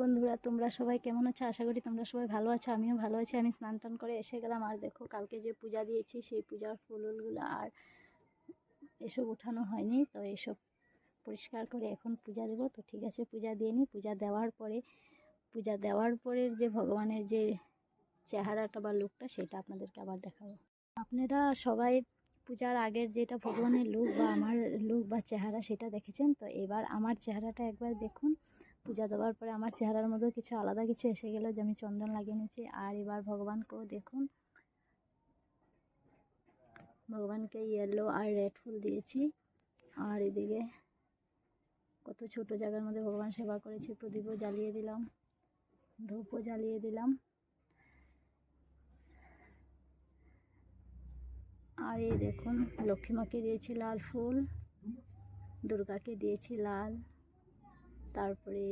বন্ধুরা, তোমরা সবাই কেমন আছো? আশা করি তোমরা সবাই ভালো আছো। আমিও ভালো আছি। আমি স্নান টান করে এসে গেলাম। আর দেখো, কালকে যে পূজা দিয়েছি সেই পূজার ফুলগুলো আর এসব উঠানো হয়নি, তো এসব পরিষ্কার করে এখন পূজা দেবো। তো ঠিক আছে, পূজা দিয়ে নিই। পূজা দেওয়ার পরের যে ভগবানের যে চেহারাটা বা লুকটা, সেটা আপনাদেরকে আবার দেখাবো। আপনারা সবাই পূজার আগের যেটা ভগবানের লুক বা আমার লুক বা চেহারা সেটা দেখেছেন, তো এবার আমার চেহারাটা একবার দেখুন। পূজা দেওয়ার পরে আমার চেহারার মধ্যে কিছু আলাদা কিছু এসে গেল, যে আমি চন্দন লাগিয়ে নিয়েছি। আর এবার ভগবানকেও দেখুন, ভগবানকে ইয়েলো আর রেড ফুল দিয়েছি। আর এদিকে কত ছোট জায়গার মধ্যে ভগবান সেবা করেছি। প্রদীপও জ্বালিয়ে দিলাম, ধূপও জ্বালিয়ে দিলাম। আর এই দেখুন, লক্ষ্মীমাকে দিয়েছি লাল ফুল, দুর্গাকে দিয়েছি লাল, তারপরে